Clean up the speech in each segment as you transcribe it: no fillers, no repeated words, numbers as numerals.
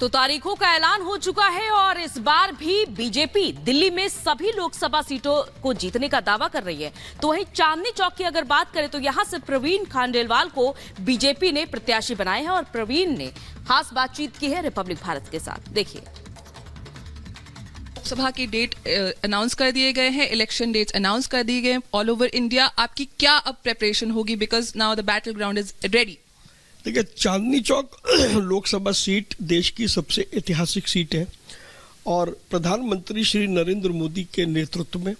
तो तारीखों का ऐलान हो चुका है और इस बार भी बीजेपी दिल्ली में सभी लोकसभा सीटों को जीतने का दावा कर रही है। तो वहीं चांदनी चौक की अगर बात करें तो यहां से प्रवीण खांडेलवाल को बीजेपी ने प्रत्याशी बनाया है और प्रवीण ने खास बातचीत की है रिपब्लिक भारत के साथ। देखिए, सभा के डेट अनाउंस कर दिए गए हैं, इलेक्शन डेट्स अनाउंस कर दिए गए हैं ऑल ओवर इंडिया। आपकी क्या अब प्रिपरेशन होगी, because now the battle ground is ready? देखिए, चांदनी चौक लोकसभा सीट देश की सबसे ऐतिहासिक सीट है और प्रधानमंत्री श्री नरेंद्र मोदी के नेतृत्व में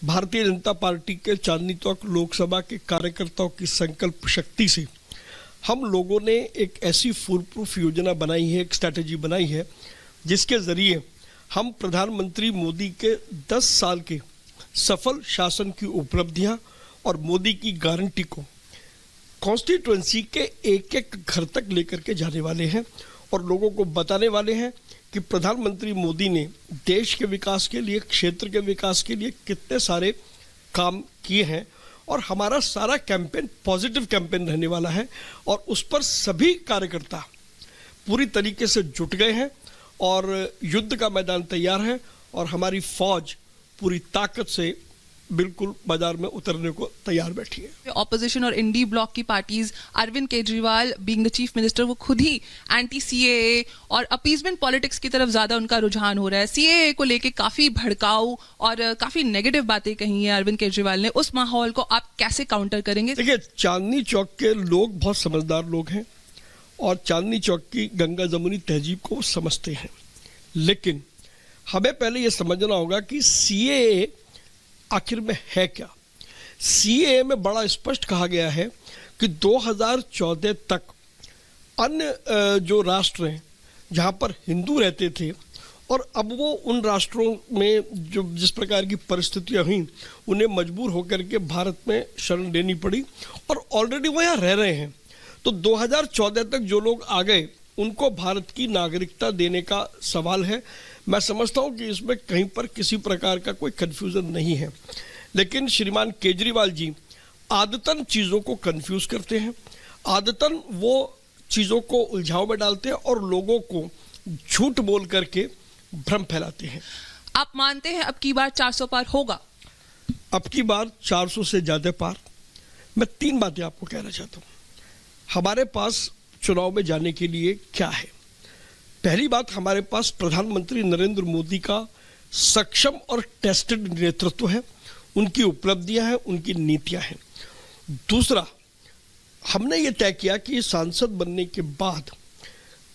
भारतीय जनता पार्टी के चांदनी चौक लोकसभा के कार्यकर्ताओं की संकल्प शक्ति से हम लोगों ने एक ऐसी फूल प्रूफ योजना बनाई है, एक स्ट्रैटेजी बनाई है जिसके जरिए हम प्रधानमंत्री मोदी के 10 साल के सफल शासन की उपलब्धियां और मोदी की गारंटी को कॉन्स्टिट्यूएंसी के एक एक घर तक लेकर के जाने वाले हैं और लोगों को बताने वाले हैं कि प्रधानमंत्री मोदी ने देश के विकास के लिए, क्षेत्र के विकास के लिए कितने सारे काम किए हैं और हमारा सारा कैंपेन पॉजिटिव कैंपेन रहने वाला है और उस पर सभी कार्यकर्ता पूरी तरीके से जुट गए हैं और युद्ध का मैदान तैयार है और हमारी फौज पूरी ताकत से बिल्कुल बाजार में उतरने को तैयार बैठी है। ऑपोजिशन और इंडी ब्लॉक की parties, Arvind Kejriwal being the chief minister, वो खुद ही एंटी सीएए और अपीजमेंट पॉलिटिक्स की तरफ ज्यादा उनका रुझान हो रहा है। सीएए को लेके काफी भड़काऊ और काफी नेगेटिव बातें कही हैं अरविंद केजरीवाल ने। उस माहौल को आप कैसे काउंटर करेंगे? देखिए, चांदनी चौक के लोग बहुत समझदार लोग हैं और चांदनी चौक की गंगा जमुनी तहजीब को वो समझते हैं, लेकिन हमें पहले ये समझना होगा कि सीएए आखिर में है क्या। सीएए में बड़ा स्पष्ट कहा गया है कि 2014 तक अन्य जो राष्ट्र हैं जहां पर हिंदू रहते थे और अब वो उन राष्ट्रों में जो जिस प्रकार की परिस्थितियां हुई उन्हें मजबूर होकर के भारत में शरण लेनी पड़ी और ऑलरेडी वो यहाँ रह रहे हैं, तो 2014 तक जो लोग आ गए उनको भारत की नागरिकता देने का सवाल है। मैं समझता हूं कि इसमें कहीं पर किसी प्रकार का कोई कंफ्यूजन नहीं है, लेकिन श्रीमान केजरीवाल जी आदतन चीज़ों को कंफ्यूज करते हैं, आदतन वो चीज़ों को उलझाव में डालते हैं और लोगों को झूठ बोल करके भ्रम फैलाते हैं। आप मानते हैं अब की बार 400 पार होगा? अब की बार 400 से ज़्यादा पार। मैं 3 बातें आपको कहना चाहता हूँ। हमारे पास चुनाव में जाने के लिए क्या है? पहली बात, हमारे पास प्रधानमंत्री नरेंद्र मोदी का सक्षम और टेस्टेड नेतृत्व है, उनकी उपलब्धियां हैं, उनकी नीतियां हैं। दूसरा, हमने ये तय किया कि सांसद बनने के बाद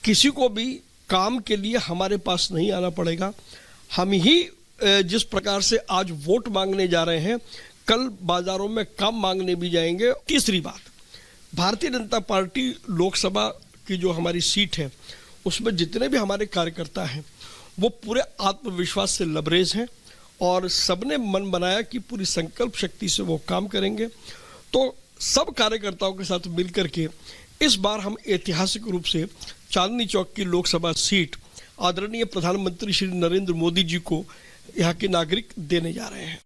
किसी को भी काम के लिए हमारे पास नहीं आना पड़ेगा। हम ही जिस प्रकार से आज वोट मांगने जा रहे हैं, कल बाजारों में काम मांगने भी जाएंगे। तीसरी बात, भारतीय जनता पार्टी लोकसभा की जो हमारी सीट है उसमें जितने भी हमारे कार्यकर्ता हैं वो पूरे आत्मविश्वास से लबरेज हैं और सबने मन बनाया कि पूरी संकल्प शक्ति से वो काम करेंगे। तो सब कार्यकर्ताओं के साथ मिलकर के इस बार हम ऐतिहासिक रूप से चांदनी चौक की लोकसभा सीट आदरणीय प्रधानमंत्री श्री नरेंद्र मोदी जी को यहाँ के नागरिक देने जा रहे हैं।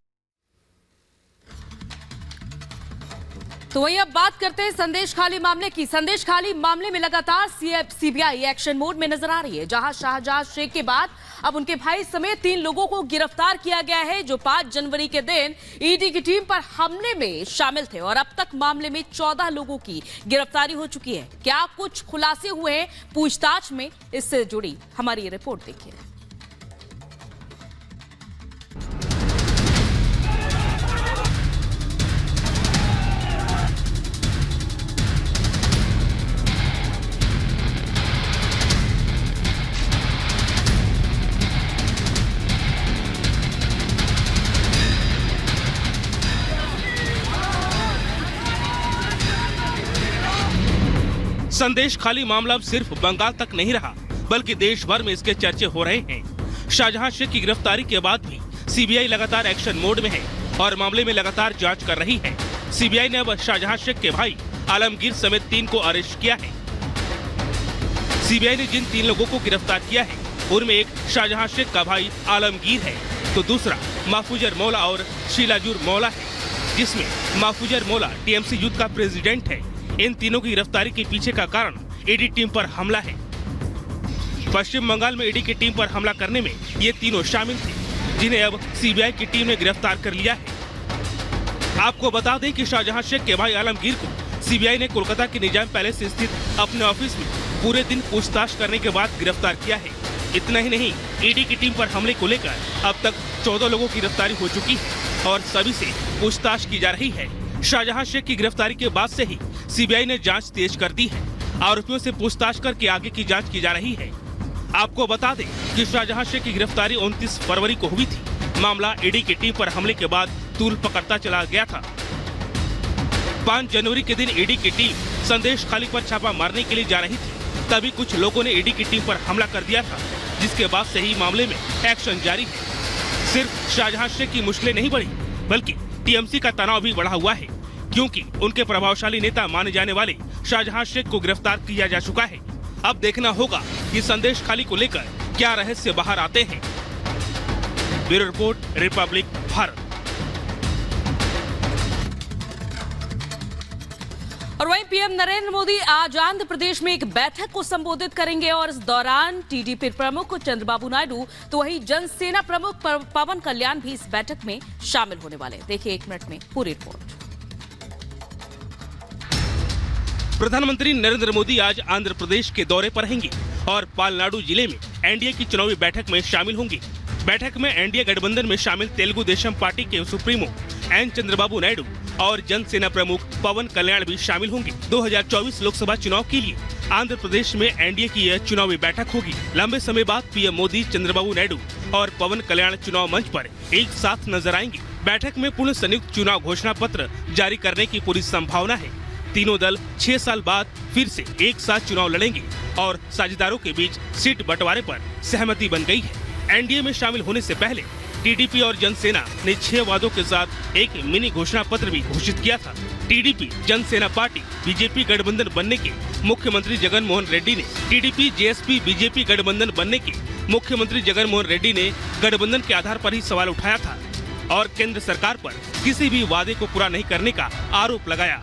तो वहीं अब बात करते हैं संदेश खाली मामले की। संदेश खाली मामले में लगातार सीबीआई एक्शन मोड में नजर आ रही है, जहां शाहजहां शेख के बाद अब उनके भाई समेत 3 लोगों को गिरफ्तार किया गया है जो 5 जनवरी के दिन ईडी की टीम पर हमले में शामिल थे और अब तक मामले में 14 लोगों की गिरफ्तारी हो चुकी है। क्या कुछ खुलासे हुए हैं पूछताछ में? इससे जुड़ी हमारी ये रिपोर्ट देखिए। संदेश खाली मामला अब सिर्फ बंगाल तक नहीं रहा, बल्कि देश भर में इसके चर्चे हो रहे हैं। शाहजहां शेख की गिरफ्तारी के बाद भी सीबीआई लगातार एक्शन मोड में है और मामले में लगातार जांच कर रही है। सीबीआई ने अब शाहजहां शेख के भाई आलमगीर समेत 3 को अरेस्ट किया है। सीबीआई ने जिन 3 लोगों को गिरफ्तार किया है उनमें एक शाहजहां शेख का भाई आलमगीर है, तो दूसरा महफूजर मौला और शीलाजुर मौला है, जिसमें महफूजर मौला टीएमसी यूथ का प्रेसिडेंट है। इन तीनों की गिरफ्तारी के पीछे का कारण ईडी टीम पर हमला है। पश्चिम बंगाल में ईडी की टीम पर हमला करने में ये तीनों शामिल थे, जिन्हें अब सीबीआई की टीम ने गिरफ्तार कर लिया है। आपको बता दें कि शाहजहां शेख के भाई आलमगीर को सीबीआई ने कोलकाता के निजाम पैलेस स्थित अपने ऑफिस में पूरे दिन पूछताछ करने के बाद गिरफ्तार किया है। इतना ही नहीं, ईडी की टीम पर हमले को लेकर अब तक 14 लोगों की गिरफ्तारी हो चुकी है और सभी से पूछताछ की जा रही है। शाहजहां शेख की गिरफ्तारी के बाद से ही सीबीआई ने जांच तेज कर दी है। आरोपियों से पूछताछ करके आगे की जांच की जा रही है। आपको बता दें कि शाहजहां शेख की गिरफ्तारी 29 फरवरी को हुई थी। मामला ईडी की टीम पर हमले के बाद तूल पकड़ता चला गया था। 5 जनवरी के दिन ईडी की टीम संदेश खाली पर छापा मारने के लिए जा रही थी, तभी कुछ लोगों ने ईडी की टीम पर हमला कर दिया था, जिसके बाद से ही मामले में एक्शन जारी है। सिर्फ शाहजहां शेख की मुश्किलें नहीं बढ़ी, बल्कि टीएमसी का तनाव भी बढ़ा हुआ है, क्योंकि उनके प्रभावशाली नेता माने जाने वाले शाहजहां शेख को गिरफ्तार किया जा चुका है। अब देखना होगा कि संदेश खाली को लेकर क्या रहस्य बाहर आते हैं। Bureau report, Republic Bharat. और वहीं पीएम नरेंद्र मोदी आज आंध्र प्रदेश में एक बैठक को संबोधित करेंगे और इस दौरान टीडीपी प्रमुख चंद्रबाबू नायडू तो वहीं जनसेना प्रमुख पवन कल्याण भी इस बैठक में शामिल होने वाले हैं। देखिए 1 मिनट में पूरी रिपोर्ट। प्रधानमंत्री नरेंद्र मोदी आज आंध्र प्रदेश के दौरे पर रहेंगे और पालनाडु जिले में एनडीए की चुनावी बैठक में शामिल होंगे। बैठक में एनडीए गठबंधन में शामिल तेलुगु देशम पार्टी के सुप्रीमो एन चंद्रबाबू नायडू और जनसेना प्रमुख पवन कल्याण भी शामिल होंगे। 2024 लोकसभा चुनाव के लिए आंध्र प्रदेश में एनडीए की यह चुनावी बैठक होगी। लंबे समय बाद पीएम मोदी, चंद्रबाबू नायडू और पवन कल्याण चुनाव मंच पर एक साथ नजर आएंगे। बैठक में पूर्ण संयुक्त चुनाव घोषणा पत्र जारी करने की पूरी संभावना है। तीनों दल 6 साल बाद फिर से एक साथ चुनाव लड़ेंगे और साझेदारों के बीच सीट बंटवारे पर सहमति बन गई है। एनडीए में शामिल होने से पहले टीडीपी और जनसेना ने 6 वादों के साथ एक मिनी घोषणा पत्र भी घोषित किया था। टीडीपी जनसेना पार्टी बीजेपी गठबंधन बनने के मुख्यमंत्री जगन मोहन रेड्डी ने टीडीपी जेएसपी बीजेपी गठबंधन बनने के मुख्यमंत्री जगन मोहन रेड्डी ने गठबंधन के आधार पर ही सवाल उठाया था और केंद्र सरकार पर किसी भी वादे को पूरा नहीं करने का आरोप लगाया।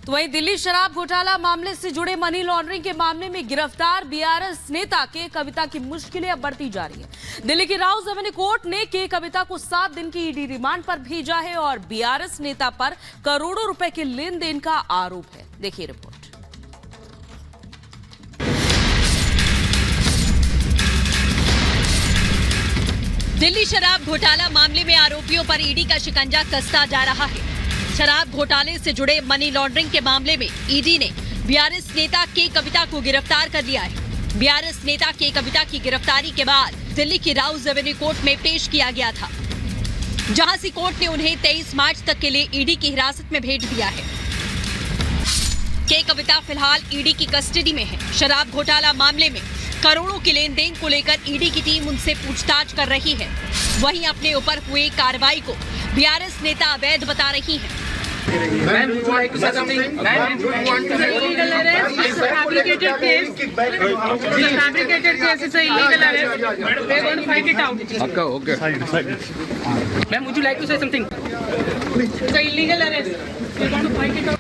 तो वहीं दिल्ली शराब घोटाला मामले से जुड़े मनी लॉन्ड्रिंग के मामले में गिरफ्तार बीआरएस नेता के कविता की मुश्किलें अब बढ़ती जा रही है। दिल्ली की राउज एवेन्यू कोर्ट ने के कविता को 7 दिन की ईडी रिमांड पर भेजा है और बीआरएस नेता पर करोड़ों रुपए के लेन देन का आरोप है। देखिए रिपोर्ट। दिल्ली शराब घोटाला मामले में आरोपियों पर ईडी का शिकंजा कसता जा रहा है। शराब घोटाले से जुड़े मनी लॉन्ड्रिंग के मामले में ईडी ने बीआरएस नेता के कविता को गिरफ्तार कर लिया है। बीआरएस नेता के कविता की गिरफ्तारी के बाद दिल्ली की राउज एवेन्यू कोर्ट में पेश किया गया था, जहां से कोर्ट ने उन्हें 23 मार्च तक के लिए ईडी की हिरासत में भेज दिया है। के कविता फिलहाल ईडी की कस्टडी में है। शराब घोटाला मामले में करोड़ों के लेन देन को लेकर ईडी की टीम उनसे पूछताछ कर रही है। वहीं अपने ऊपर हुई कार्रवाई को बीआरएस नेता अवैध बता रही है। Ma'am, would you like to say something? Ma'am, do you want to say illegal arrest? It's a fabricated case. It's a fabricated case. It's a illegal arrest. We're going to fight it out. Okay. Ma'am, would you like to say something? It's a illegal arrest. We're going to fight it out.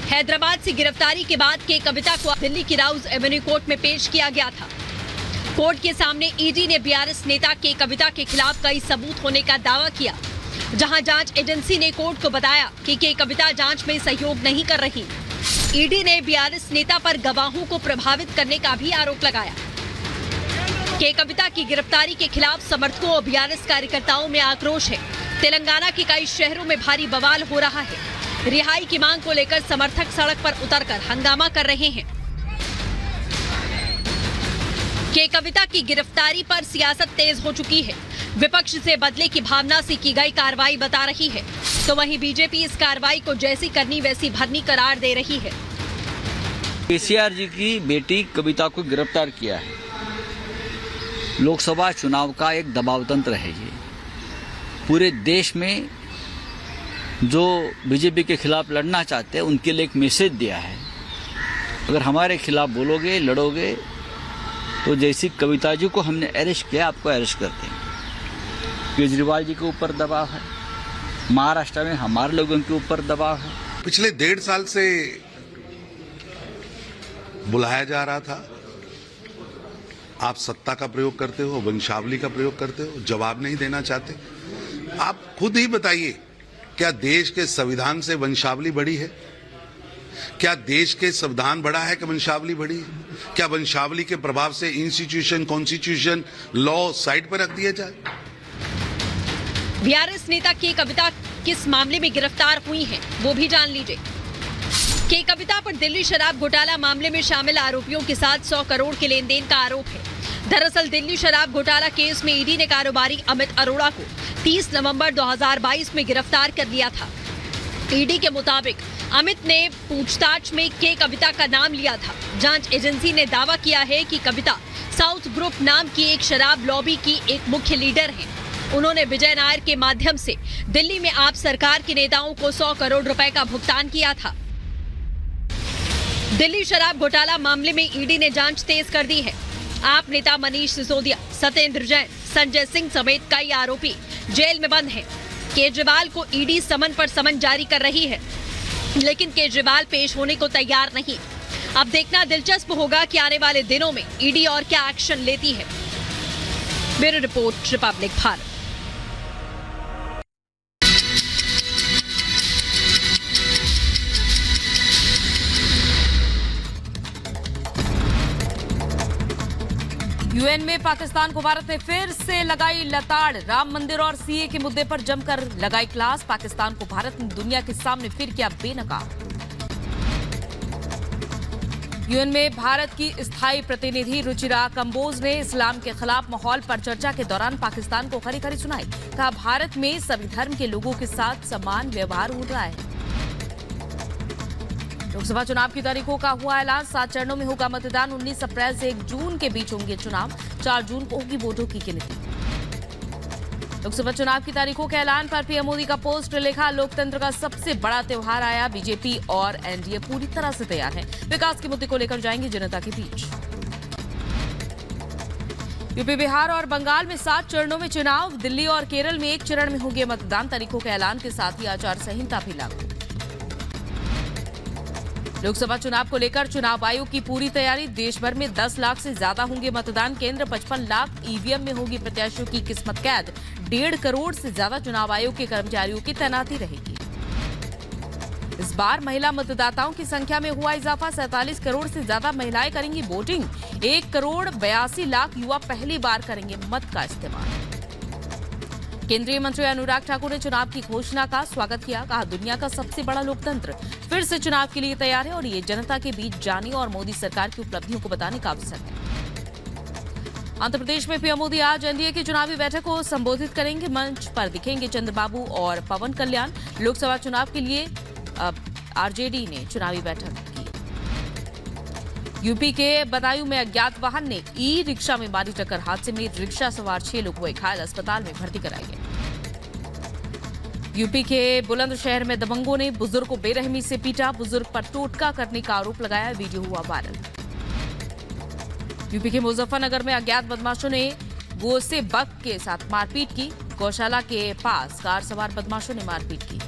Hyderabad से गिरफ्तारी के बाद के कविता को दिल्ली की Rouse Avenue court में पेश किया गया था। कोर्ट के सामने ईडी ने बीआरएस नेता के कविता के खिलाफ कई सबूत होने का दावा किया, जहां जांच एजेंसी ने कोर्ट को बताया कि के कविता जांच में सहयोग नहीं कर रही। ईडी ने बीआरएस नेता पर गवाहों को प्रभावित करने का भी आरोप लगाया। के कविता की गिरफ्तारी के खिलाफ समर्थकों और बीआरएस कार्यकर्ताओं में आक्रोश है। तेलंगाना के कई शहरों में भारी बवाल हो रहा है। रिहाई की मांग को लेकर समर्थक सड़क पर उतरकर हंगामा कर रहे हैं। के कविता की गिरफ्तारी पर सियासत तेज हो चुकी है। विपक्ष से बदले की भावना से की गई कार्रवाई बता रही है, तो वहीं बीजेपी इस कार्रवाई को जैसी करनी वैसी भरनी करार दे रही है। केसीआर जी की बेटी कविता को गिरफ्तार किया है। लोकसभा चुनाव का एक दबाव तंत्र है ये। पूरे देश में जो बीजेपी के खिलाफ लड़ना चाहते हैं उनके लिए एक मैसेज दिया है। अगर हमारे खिलाफ बोलोगे, लड़ोगे, तो जैसी कविता जी को हमने अरेस्ट किया, आपको अरेस्ट करते हैं। केजरीवाल जी के ऊपर दबाव है, महाराष्ट्र में हमारे लोगों के ऊपर दबाव है। पिछले 1.5 साल से बुलाया जा रहा था। आप सत्ता का प्रयोग करते हो, वंशावली का प्रयोग करते हो, जवाब नहीं देना चाहते। आप खुद ही बताइए, क्या देश के संविधान से वंशावली बढ़ी है? क्या देश के संविधान बढ़ा है कि वंशावली बढ़ी है? क्या वंशावली के प्रभाव से इंस्टीट्यूशन, कॉन्स्टिट्यूशन, लॉ साइड पर रख दिया जाए? बीआरएस नेता के कविता किस मामले में गिरफ्तार हुई हैं, वो भी जान लीजिए। के कविता पर दिल्ली शराब घोटाला मामले में शामिल आरोपियों के साथ 100 करोड़ के लेन देन का आरोप है। दरअसल दिल्ली शराब घोटाला केस में ईडी ने कारोबारी अमित अरोड़ा को 30 नवंबर 2022 में गिरफ्तार कर लिया था। ईडी के मुताबिक अमित ने पूछताछ में के कविता का नाम लिया था। जांच एजेंसी ने दावा किया है कि कविता साउथ ग्रुप नाम की एक शराब लॉबी की एक मुख्य लीडर है। उन्होंने विजय नायर के माध्यम से दिल्ली में आप सरकार के नेताओं को 100 करोड़ रुपए का भुगतान किया था। दिल्ली शराब घोटाला मामले में ईडी ने जांच तेज कर दी है। आप नेता मनीष सिसोदिया, सत्येंद्र जैन, संजय सिंह समेत कई आरोपी जेल में बंद हैं। केजरीवाल को ईडी समन पर समन जारी कर रही है, लेकिन केजरीवाल पेश होने को तैयार नहीं। अब देखना दिलचस्प होगा कि आने वाले दिनों में ईडी और क्या एक्शन लेती है। Bureau report, Republic Bharat. UN में पाकिस्तान को भारत ने फिर से लगाई लताड़। राम मंदिर और सीए के मुद्दे पर जमकर लगाई क्लास। पाकिस्तान को भारत ने दुनिया के सामने फिर किया बेनकाब। यूएन में भारत की स्थायी प्रतिनिधि रुचिरा कंबोज ने इस्लाम के खिलाफ माहौल पर चर्चा के दौरान पाकिस्तान को खरी खरी सुनाई। कहा, भारत में सभी धर्म के लोगों के साथ समान व्यवहार हो रहा है। लोकसभा चुनाव की तारीखों का हुआ ऐलान। 7 चरणों में होगा मतदान। 19 अप्रैल से 1 जून के बीच होंगे चुनाव। 4 जून को होगी वोटों की गिनती। लोकसभा चुनाव की तारीखों के ऐलान पर पीएम मोदी का पोस्ट लिखा, लोकतंत्र का सबसे बड़ा त्योहार आया। बीजेपी और एनडीए पूरी तरह से तैयार है। विकास के मुद्दे को लेकर जाएंगे जनता के बीच। यूपी, बिहार और बंगाल में 7 चरणों में चुनाव। दिल्ली और केरल में 1 चरण में होंगे मतदान। तारीखों के ऐलान के साथ ही आचार संहिता भी लागू। लोकसभा चुनाव को लेकर चुनाव आयोग की पूरी तैयारी। देश भर में 10 लाख से ज्यादा होंगे मतदान केंद्र। 55 लाख ईवीएम में होगी प्रत्याशियों की किस्मत कैद। 1.5 करोड़ से ज्यादा चुनाव आयोग के कर्मचारियों की तैनाती रहेगी। इस बार महिला मतदाताओं की संख्या में हुआ इजाफा। 47 करोड़ से ज्यादा महिलाएं करेंगी वोटिंग। 1 करोड़ 82 लाख युवा पहली बार करेंगे मत का इस्तेमाल। केंद्रीय मंत्री अनुराग ठाकुर ने चुनाव की घोषणा का स्वागत किया। कहा, दुनिया का सबसे बड़ा लोकतंत्र फिर से चुनाव के लिए तैयार है और ये जनता के बीच जाने और मोदी सरकार की उपलब्धियों को बताने का अवसर है। आंध्र प्रदेश में पीएम मोदी आज एनडीए की चुनावी बैठक को संबोधित करेंगे। मंच पर दिखेंगे चंद्रबाबू और पवन कल्याण। लोकसभा चुनाव के लिए आरजेडी ने चुनावी बैठक की। यूपी के बदायूं में अज्ञात वाहन ने ई रिक्शा में मारी टक्कर। हादसे में रिक्शा सवार 6 लोग हुए घायल। अस्पताल में भर्ती कराए गए। यूपी के बुलंदशहर में दबंगों ने बुजुर्ग को बेरहमी से पीटा। बुजुर्ग पर टोटका करने का आरोप लगाया। वीडियो हुआ वायरल। यूपी के मुजफ्फरनगर में अज्ञात बदमाशों ने गोसे बग के साथ मारपीट की। गौशाला के पास कार सवार बदमाशों ने मारपीट की।